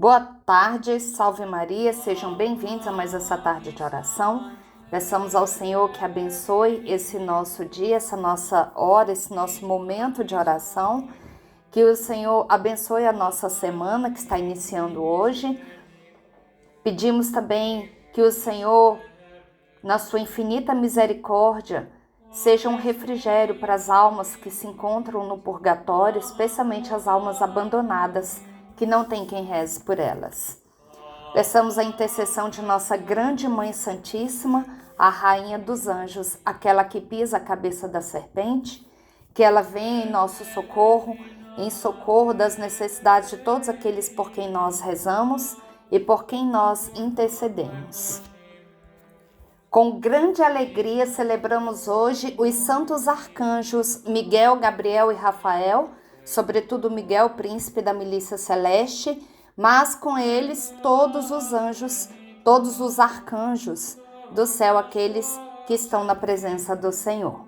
Boa tarde, salve Maria, sejam bem-vindos a mais essa tarde de oração. Peçamos ao Senhor que abençoe esse nosso dia, essa nossa hora, esse nosso momento de oração. Que o Senhor abençoe a nossa semana que está iniciando hoje. Pedimos também que o Senhor, na sua infinita misericórdia, seja um refrigério para as almas que se encontram no purgatório, especialmente as almas abandonadas, que não tem quem reze por elas. Peçamos a intercessão de nossa grande Mãe Santíssima, a Rainha dos Anjos, aquela que pisa a cabeça da serpente, que ela venha em nosso socorro, em socorro das necessidades de todos aqueles por quem nós rezamos e por quem nós intercedemos. Com grande alegria celebramos hoje os santos arcanjos Miguel, Gabriel e Rafael, sobretudo Miguel, príncipe da milícia celeste, mas com eles todos os anjos, todos os arcanjos do céu, aqueles que estão na presença do Senhor.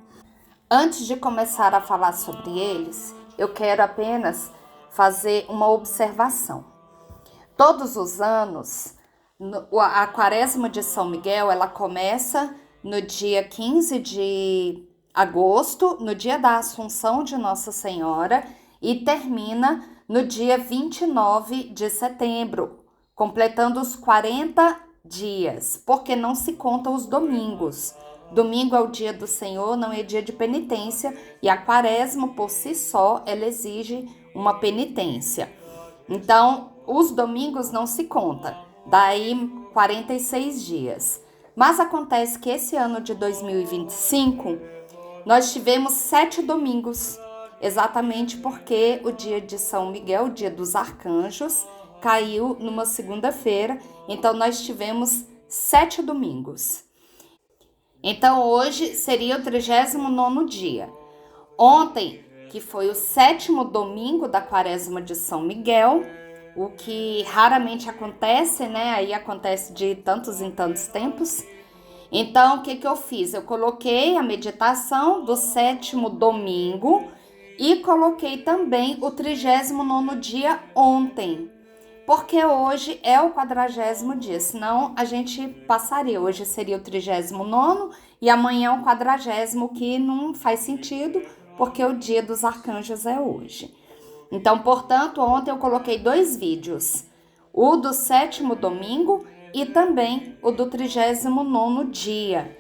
Antes de começar a falar sobre eles, eu quero apenas fazer uma observação. Todos os anos, a quaresma de São Miguel, ela começa no dia 15 de agosto, no dia da Assunção de Nossa Senhora, e termina no dia 29 de setembro, completando os 40 dias, porque não se contam os domingos. Domingo é o dia do Senhor, não é dia de penitência, e a quaresma por si só, ela exige uma penitência. Então, os domingos não se contam, daí 46 dias. Mas acontece que esse ano de 2025, nós tivemos 7 domingos, exatamente porque o dia de São Miguel, o dia dos arcanjos, caiu numa segunda-feira, então nós tivemos 7 domingos. Então hoje seria o 39º dia. Ontem, que foi o 7º domingo da quaresma de São Miguel, o que raramente acontece, né? Aí acontece de tantos em tantos tempos. Então, o que eu fiz? Eu coloquei a meditação do 7º domingo e coloquei também o 39º dia ontem, porque hoje é o 40º dia, senão a gente passaria. Hoje seria o 39º e amanhã é o 40º, que não faz sentido, porque o dia dos arcanjos é hoje. Então, portanto, ontem eu coloquei 2 vídeos, o do 7º domingo e também o do 39º dia.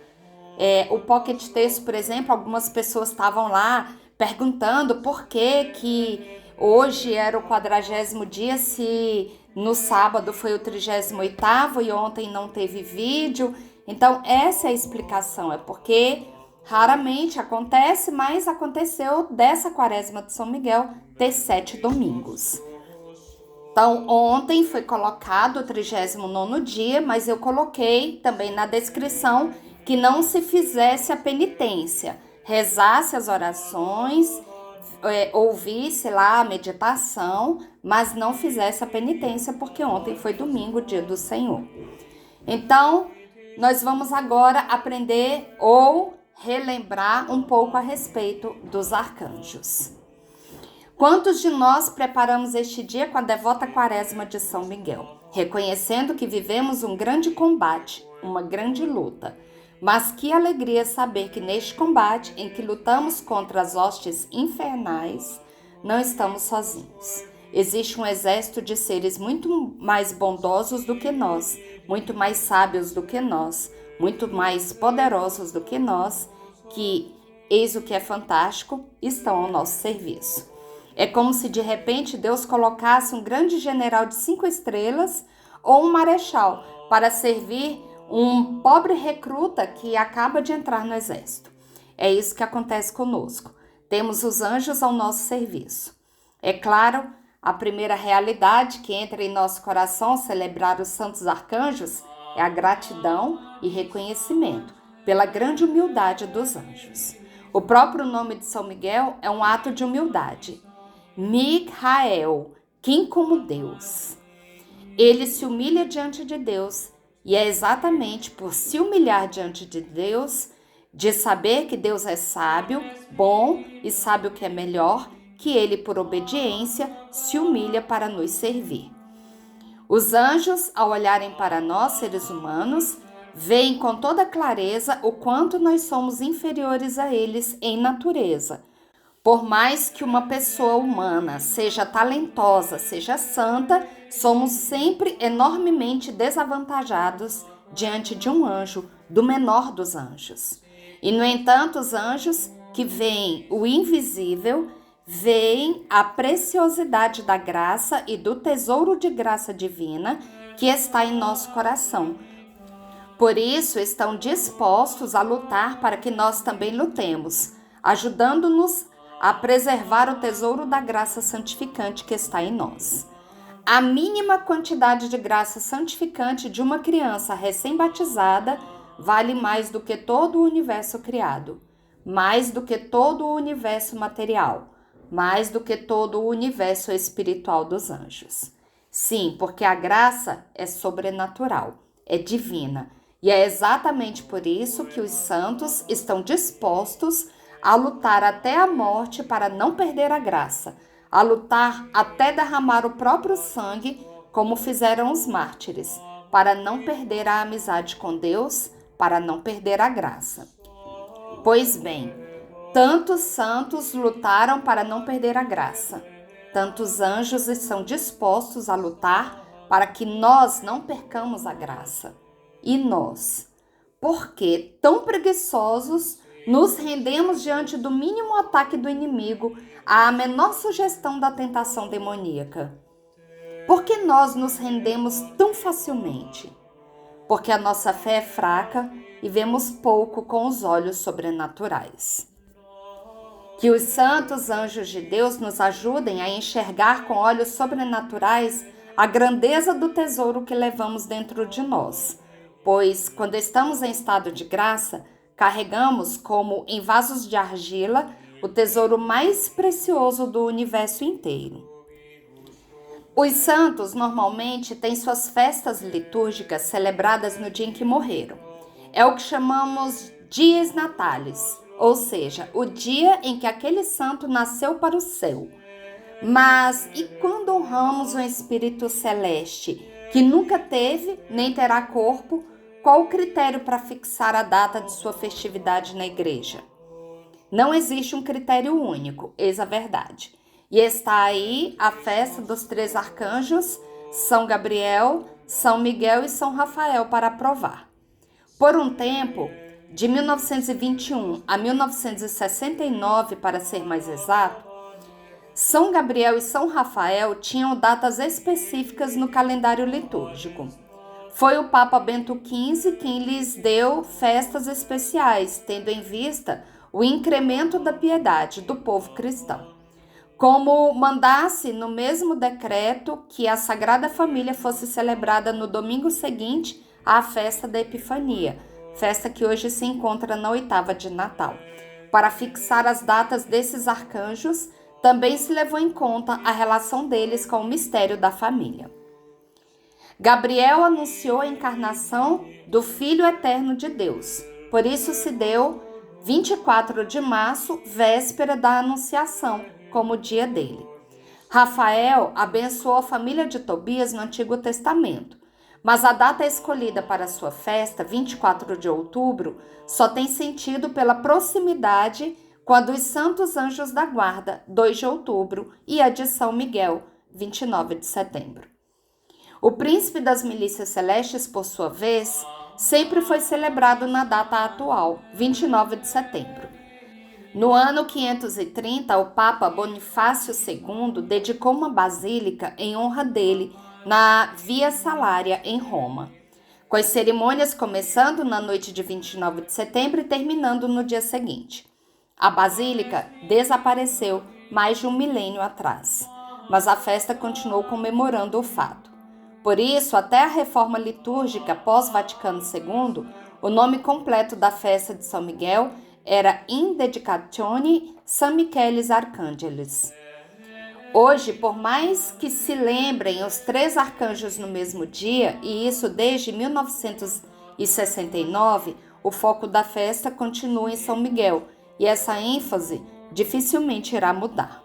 O Pocket Texto, por exemplo, algumas pessoas estavam lá perguntando por que hoje era o 40º dia, se no sábado foi o 38º e ontem não teve vídeo. Então, essa é a explicação, é porque raramente acontece, mas aconteceu dessa quaresma de São Miguel ter 7 domingos. Então, ontem foi colocado o 39º dia, mas eu coloquei também na descrição que não se fizesse a penitência, rezasse as orações, ouvisse lá a meditação, mas não fizesse a penitência, porque ontem foi domingo, dia do Senhor. Então, nós vamos agora aprender ou relembrar um pouco a respeito dos arcanjos. Quantos de nós preparamos este dia com a devota quaresma de São Miguel, reconhecendo que vivemos um grande combate, uma grande luta, mas que alegria saber que neste combate em que lutamos contra as hostes infernais, não estamos sozinhos. Existe um exército de seres muito mais bondosos do que nós, muito mais sábios do que nós, muito mais poderosos do que nós, que, eis o que é fantástico, estão ao nosso serviço. É como se de repente Deus colocasse um grande general de 5 estrelas ou um marechal para servir um pobre recruta que acaba de entrar no exército. É isso que acontece conosco. Temos os anjos ao nosso serviço. É claro, a primeira realidade que entra em nosso coração ao celebrar os santos arcanjos é a gratidão e reconhecimento pela grande humildade dos anjos. O próprio nome de São Miguel é um ato de humildade. Micael, quem como Deus. Ele se humilha diante de Deus e é exatamente por se humilhar diante de Deus, de saber que Deus é sábio, bom e sabe o que é melhor, que ele, por obediência, se humilha para nos servir. Os anjos, ao olharem para nós, seres humanos, veem com toda clareza o quanto nós somos inferiores a eles em natureza. Por mais que uma pessoa humana seja talentosa, seja santa, somos sempre enormemente desavantajados diante de um anjo, do menor dos anjos. E, no entanto, os anjos que veem o invisível, veem a preciosidade da graça e do tesouro de graça divina que está em nosso coração. Por isso, estão dispostos a lutar para que nós também lutemos, ajudando-nos a preservar o tesouro da graça santificante que está em nós. A mínima quantidade de graça santificante de uma criança recém-batizada vale mais do que todo o universo criado, mais do que todo o universo material, mais do que todo o universo espiritual dos anjos. Sim, porque a graça é sobrenatural, é divina, e é exatamente por isso que os santos estão dispostos a lutar até a morte para não perder a graça, a lutar até derramar o próprio sangue, como fizeram os mártires, para não perder a amizade com Deus, para não perder a graça. Pois bem, tantos santos lutaram para não perder a graça, tantos anjos estão dispostos a lutar para que nós não percamos a graça. E nós, por que tão preguiçosos nos rendemos diante do mínimo ataque do inimigo, à menor sugestão da tentação demoníaca? Por que nós nos rendemos tão facilmente? Porque a nossa fé é fraca e vemos pouco com os olhos sobrenaturais. Que os santos anjos de Deus nos ajudem a enxergar com olhos sobrenaturais a grandeza do tesouro que levamos dentro de nós, pois, quando estamos em estado de graça, carregamos como em vasos de argila o tesouro mais precioso do universo inteiro. Os santos normalmente têm suas festas litúrgicas celebradas no dia em que morreram. É o que chamamos dies natalis, ou seja, o dia em que aquele santo nasceu para o céu. Mas e quando honramos um espírito celeste que nunca teve nem terá corpo? Qual o critério para fixar a data de sua festividade na igreja? Não existe um critério único, eis a verdade. E está aí a festa dos 3 arcanjos, São Gabriel, São Miguel e São Rafael, para provar. Por um tempo, de 1921 a 1969, para ser mais exato, São Gabriel e São Rafael tinham datas específicas no calendário litúrgico. Foi o Papa Bento XV quem lhes deu festas especiais, tendo em vista o incremento da piedade do povo cristão. Como mandasse no mesmo decreto que a Sagrada Família fosse celebrada no domingo seguinte à festa da Epifania, festa que hoje se encontra na 8ª de Natal. Para fixar as datas desses arcanjos, também se levou em conta a relação deles com o mistério da família. Gabriel anunciou a encarnação do Filho Eterno de Deus. Por isso se deu 24 de março, véspera da Anunciação, como dia dele. Rafael abençoou a família de Tobias no Antigo Testamento, mas a data escolhida para sua festa, 24 de outubro, só tem sentido pela proximidade com a dos Santos Anjos da Guarda, 2 de outubro, e a de São Miguel, 29 de setembro. O príncipe das milícias celestes, por sua vez, sempre foi celebrado na data atual, 29 de setembro. No ano 530, o Papa Bonifácio II dedicou uma basílica em honra dele na Via Salária, em Roma, com as cerimônias começando na noite de 29 de setembro e terminando no dia seguinte. A basílica desapareceu mais de um milênio atrás, mas a festa continuou comemorando o fato. Por isso, até a reforma litúrgica pós-Vaticano II, o nome completo da festa de São Miguel era In Dedicatione San Michelis Archangelis. Hoje, por mais que se lembrem os 3 arcanjos no mesmo dia, e isso desde 1969, o foco da festa continua em São Miguel, e essa ênfase dificilmente irá mudar.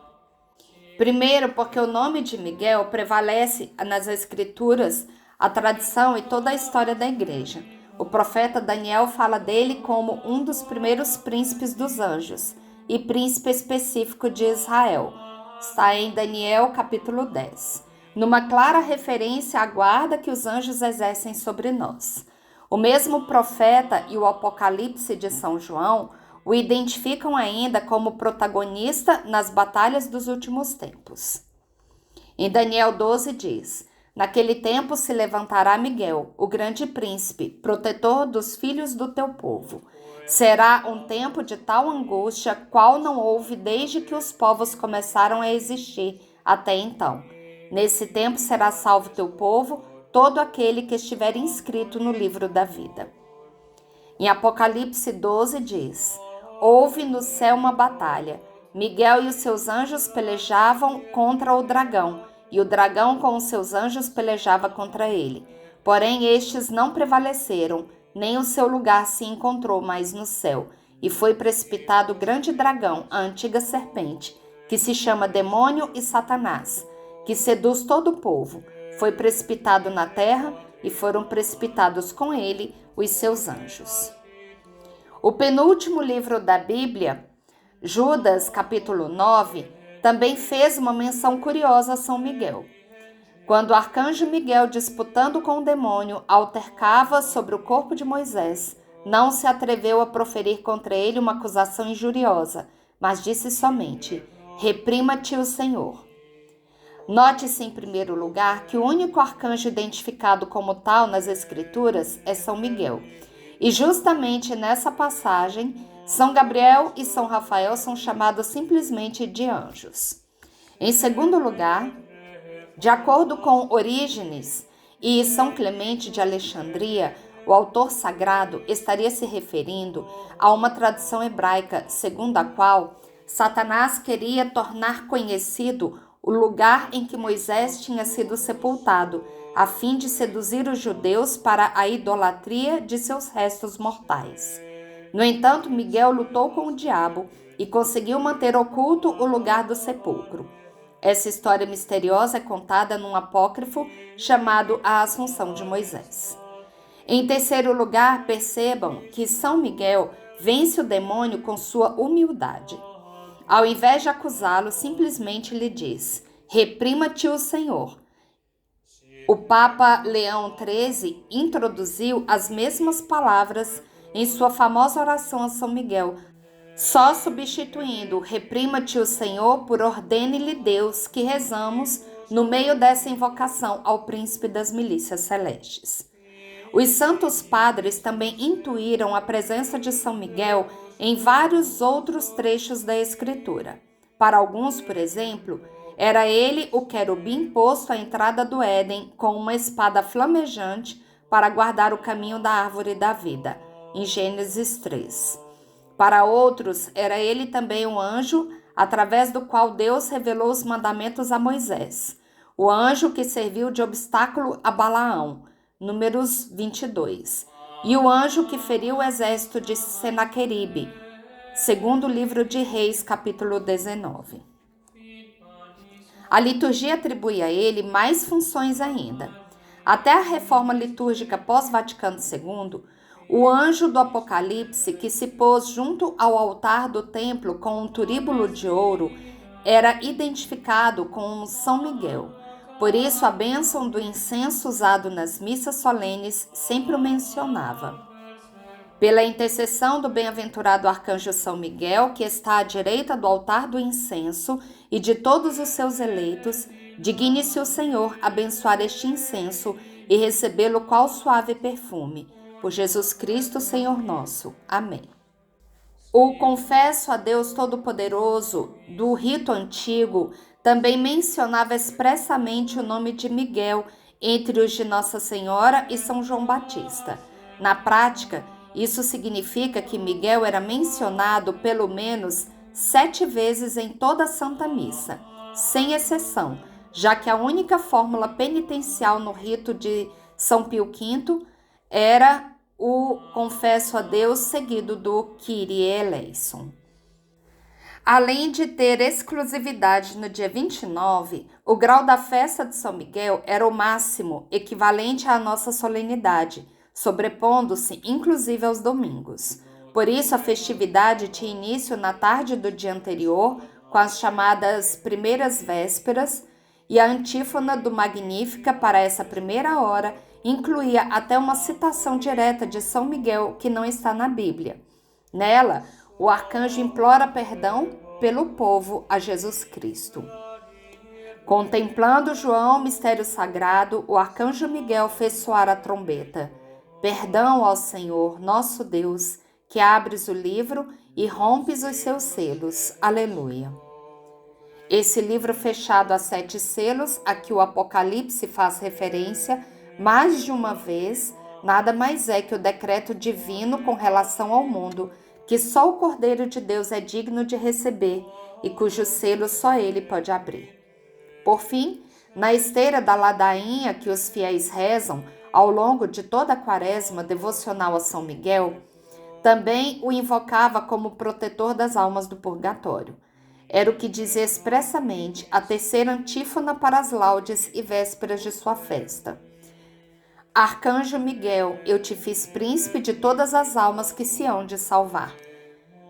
Primeiro, porque o nome de Miguel prevalece nas Escrituras, a tradição e toda a história da igreja. O profeta Daniel fala dele como um dos primeiros príncipes dos anjos e príncipe específico de Israel. Está em Daniel capítulo 10. Numa clara referência à guarda que os anjos exercem sobre nós. O mesmo profeta e o Apocalipse de São João o identificam ainda como protagonista nas batalhas dos últimos tempos. Em Daniel 12 diz: naquele tempo se levantará Miguel, o grande príncipe, protetor dos filhos do teu povo. Será um tempo de tal angústia, qual não houve desde que os povos começaram a existir até então. Nesse tempo será salvo teu povo, todo aquele que estiver inscrito no livro da vida. Em Apocalipse 12 diz: houve no céu uma batalha. Miguel e os seus anjos pelejavam contra o dragão, e o dragão com os seus anjos pelejava contra ele. Porém estes não prevaleceram, nem o seu lugar se encontrou mais no céu, e foi precipitado o grande dragão, a antiga serpente, que se chama Demônio e Satanás, que seduz todo o povo. Foi precipitado na terra, e foram precipitados com ele os seus anjos. O penúltimo livro da Bíblia, Judas, capítulo 9, também fez uma menção curiosa a São Miguel. Quando o arcanjo Miguel, disputando com o demônio, altercava sobre o corpo de Moisés, não se atreveu a proferir contra ele uma acusação injuriosa, mas disse somente: reprima-te o Senhor. Note-se, em primeiro lugar, que o único arcanjo identificado como tal nas Escrituras é São Miguel. E justamente nessa passagem, São Gabriel e São Rafael são chamados simplesmente de anjos. Em segundo lugar, de acordo com Orígenes e São Clemente de Alexandria, o autor sagrado estaria se referindo a uma tradição hebraica, segundo a qual Satanás queria tornar conhecido o lugar em que Moisés tinha sido sepultado, a fim de seduzir os judeus para a idolatria de seus restos mortais. No entanto, Miguel lutou com o diabo e conseguiu manter oculto o lugar do sepulcro. Essa história misteriosa é contada num apócrifo chamado A Assunção de Moisés. Em terceiro lugar, percebam que São Miguel vence o demônio com sua humildade. Ao invés de acusá-lo, simplesmente lhe diz: reprima-te o Senhor. O Papa Leão XIII introduziu as mesmas palavras em sua famosa oração a São Miguel, só substituindo reprima-te o Senhor por ordene-lhe Deus, que rezamos no meio dessa invocação ao príncipe das milícias celestes. Os santos padres também intuíram a presença de São Miguel em vários outros trechos da Escritura. Para alguns, por exemplo, era ele o querubim posto à entrada do Éden com uma espada flamejante para guardar o caminho da árvore da vida, em Gênesis 3. Para outros, era ele também um anjo através do qual Deus revelou os mandamentos a Moisés, o anjo que serviu de obstáculo a Balaão, Números 22, e o anjo que feriu o exército de Senaqueribe, segundo livro de Reis, capítulo 19. A liturgia atribui a ele mais funções ainda. Até a reforma litúrgica pós-Vaticano II, o anjo do Apocalipse, que se pôs junto ao altar do templo com um turíbulo de ouro, era identificado com São Miguel. Por isso, a bênção do incenso usado nas missas solenes sempre o mencionava. Pela intercessão do bem-aventurado arcanjo São Miguel, que está à direita do altar do incenso, e de todos os seus eleitos, digne-se o Senhor abençoar este incenso e recebê-lo qual suave perfume. Por Jesus Cristo, Senhor nosso. Amém. O confesso a Deus Todo-Poderoso do rito antigo também mencionava expressamente o nome de Miguel entre os de Nossa Senhora e São João Batista. Na prática, isso significa que Miguel era mencionado pelo menos 7 vezes em toda a Santa Missa, sem exceção, já que a única fórmula penitencial no rito de São Pio V era o confesso a Deus seguido do Kyrie eleison. Além de ter exclusividade no dia 29, o grau da festa de São Miguel era o máximo, equivalente à nossa solenidade, sobrepondo-se inclusive aos domingos. Por isso, a festividade tinha início na tarde do dia anterior, com as chamadas primeiras vésperas, e a antífona do Magnífica para essa primeira hora incluía até uma citação direta de São Miguel que não está na Bíblia. Nela, o arcanjo implora perdão pelo povo a Jesus Cristo. Contemplando João, mistério sagrado, o arcanjo Miguel fez soar a trombeta. Perdão ao Senhor, nosso Deus, que abres o livro e rompes os seus selos. Aleluia. Esse livro fechado a 7 selos, a que o Apocalipse faz referência mais de uma vez, nada mais é que o decreto divino com relação ao mundo, que só o Cordeiro de Deus é digno de receber e cujo selo só ele pode abrir. Por fim, na esteira da ladainha que os fiéis rezam ao longo de toda a quaresma devocional a São Miguel, também o invocava como protetor das almas do purgatório. Era o que dizia expressamente a terceira antífona para as laudes e vésperas de sua festa. Arcanjo Miguel, eu te fiz príncipe de todas as almas que se hão de salvar.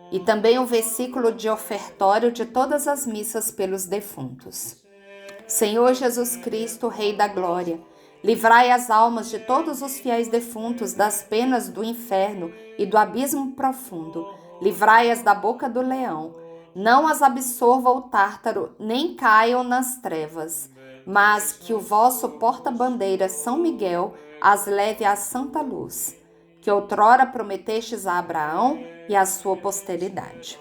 E também o versículo de ofertório de todas as missas pelos defuntos. Senhor Jesus Cristo, Rei da Glória, livrai as almas de todos os fiéis defuntos das penas do inferno e do abismo profundo. Livrai-as da boca do leão. Não as absorva o tártaro, nem caiam nas trevas, mas que o vosso porta-bandeira São Miguel as leve à santa luz, que outrora prometestes a Abraão e à sua posteridade.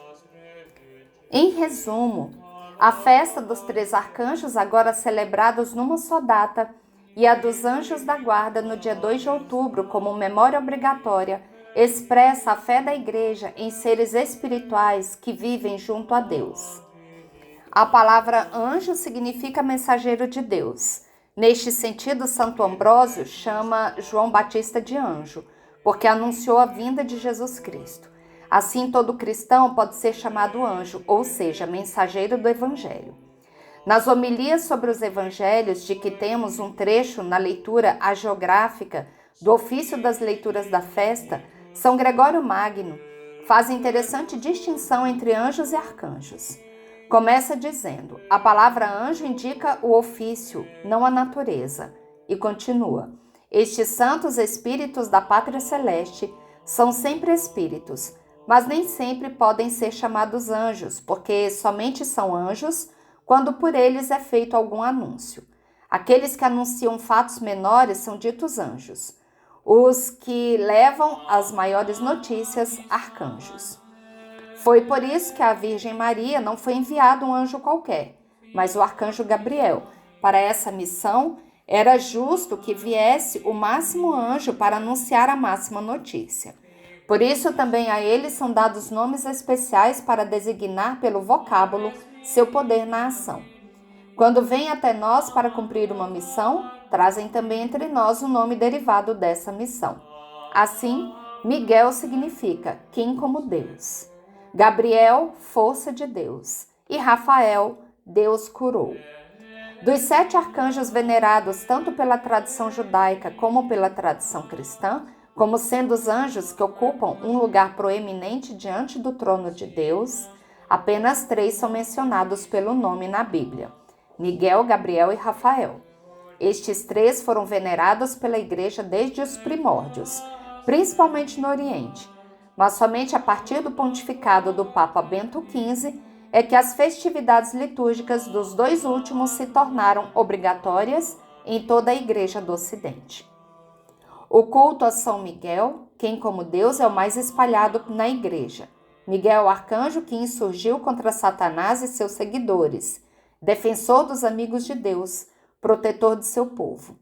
Em resumo, a festa dos 3 arcanjos, agora celebrados numa só data, e a dos anjos da guarda no dia 2 de outubro, como memória obrigatória, expressa a fé da Igreja em seres espirituais que vivem junto a Deus. A palavra anjo significa mensageiro de Deus. Neste sentido, Santo Ambrósio chama João Batista de anjo, porque anunciou a vinda de Jesus Cristo. Assim, todo cristão pode ser chamado anjo, ou seja, mensageiro do Evangelho. Nas homilias sobre os Evangelhos, de que temos um trecho na leitura hagiográfica do ofício das leituras da festa, São Gregório Magno faz interessante distinção entre anjos e arcanjos. Começa dizendo, a palavra anjo indica o ofício, não a natureza. E continua, estes santos espíritos da pátria celeste são sempre espíritos, mas nem sempre podem ser chamados anjos, porque somente são anjos quando por eles é feito algum anúncio. Aqueles que anunciam fatos menores são ditos anjos. Os que levam as maiores notícias, arcanjos. Foi por isso que à Virgem Maria não foi enviado um anjo qualquer, mas o arcanjo Gabriel. Para essa missão, era justo que viesse o máximo anjo para anunciar a máxima notícia. Por isso também a ele são dados nomes especiais para designar pelo vocábulo seu poder na ação. Quando vêm até nós para cumprir uma missão, trazem também entre nós o nome derivado dessa missão. Assim, Miguel significa quem como Deus. Gabriel, força de Deus. E Rafael, Deus curou. Dos 7 arcanjos venerados tanto pela tradição judaica como pela tradição cristã, como sendo os anjos que ocupam um lugar proeminente diante do trono de Deus, apenas 3 são mencionados pelo nome na Bíblia: Miguel, Gabriel e Rafael. Estes 3 foram venerados pela Igreja desde os primórdios, principalmente no Oriente, mas somente a partir do pontificado do Papa Bento XV é que as festividades litúrgicas dos 2 últimos se tornaram obrigatórias em toda a Igreja do Ocidente. O culto a São Miguel, quem como Deus, é o mais espalhado na Igreja. Miguel é o arcanjo que insurgiu contra Satanás e seus seguidores, defensor dos amigos de Deus, protetor de seu povo.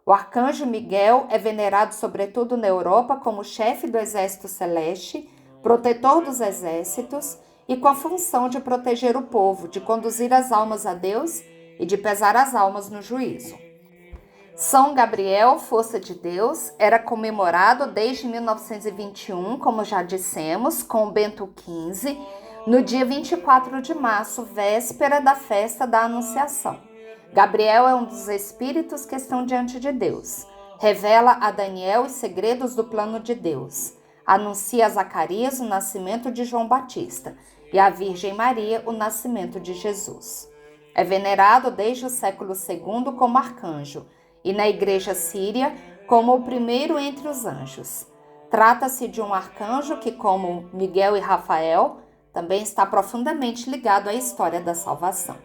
O arcanjo Miguel é venerado sobretudo na Europa como chefe do exército celeste, protetor dos exércitos e com a função de proteger o povo, de conduzir as almas a Deus e de pesar as almas no juízo. São Gabriel, força de Deus, era comemorado desde 1921, como já dissemos, com Bento XV, no dia 24 de março, véspera da festa da Anunciação. Gabriel é um dos espíritos que estão diante de Deus. Revela a Daniel os segredos do plano de Deus. Anuncia a Zacarias o nascimento de João Batista e a Virgem Maria o nascimento de Jesus. É venerado desde o século II como arcanjo e na Igreja Síria como o primeiro entre os anjos. Trata-se de um arcanjo que, como Miguel e Rafael, também está profundamente ligado à história da salvação.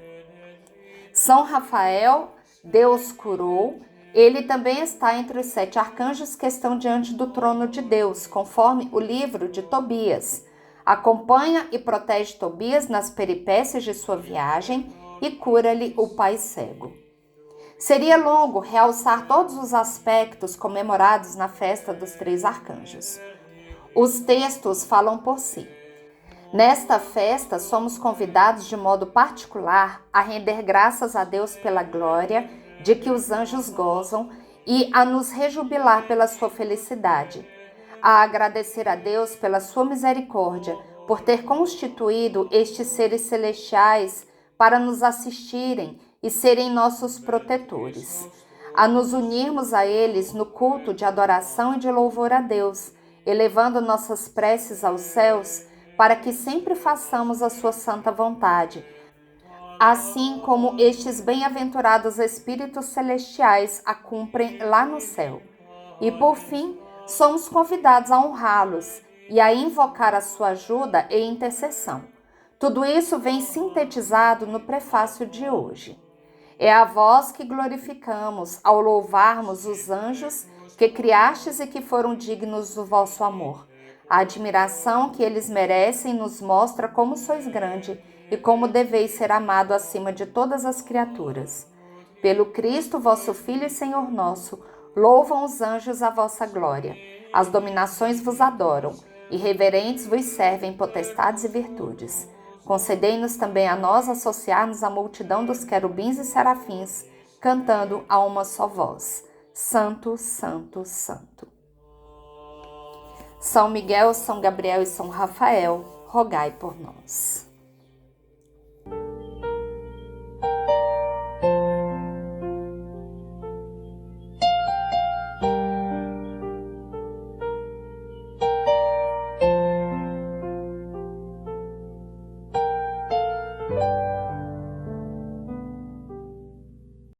São Rafael, Deus curou, ele também está entre os 7 arcanjos que estão diante do trono de Deus, conforme o livro de Tobias. Acompanha e protege Tobias nas peripécias de sua viagem e cura-lhe o pai cego. Seria longo realçar todos os aspectos comemorados na festa dos 3 arcanjos. Os textos falam por si. Nesta festa, somos convidados de modo particular a render graças a Deus pela glória de que os anjos gozam e a nos rejubilar pela sua felicidade, a agradecer a Deus pela sua misericórdia, por ter constituído estes seres celestiais para nos assistirem e serem nossos protetores, a nos unirmos a eles no culto de adoração e de louvor a Deus, elevando nossas preces aos céus, para que sempre façamos a sua santa vontade, assim como estes bem-aventurados espíritos celestiais a cumprem lá no céu. E por fim, somos convidados a honrá-los e a invocar a sua ajuda e intercessão. Tudo isso vem sintetizado no prefácio de hoje. É a vós que glorificamos ao louvarmos os anjos que criastes e que foram dignos do vosso amor. A admiração que eles merecem nos mostra como sois grande e como deveis ser amado acima de todas as criaturas. Pelo Cristo, vosso Filho e Senhor nosso, louvam os anjos a vossa glória. As dominações vos adoram, e reverentes vos servem potestades e virtudes. Concedei-nos também a nós associar-nos à multidão dos querubins e serafins, cantando a uma só voz: Santo, Santo, Santo. São Miguel, São Gabriel e São Rafael, rogai por nós.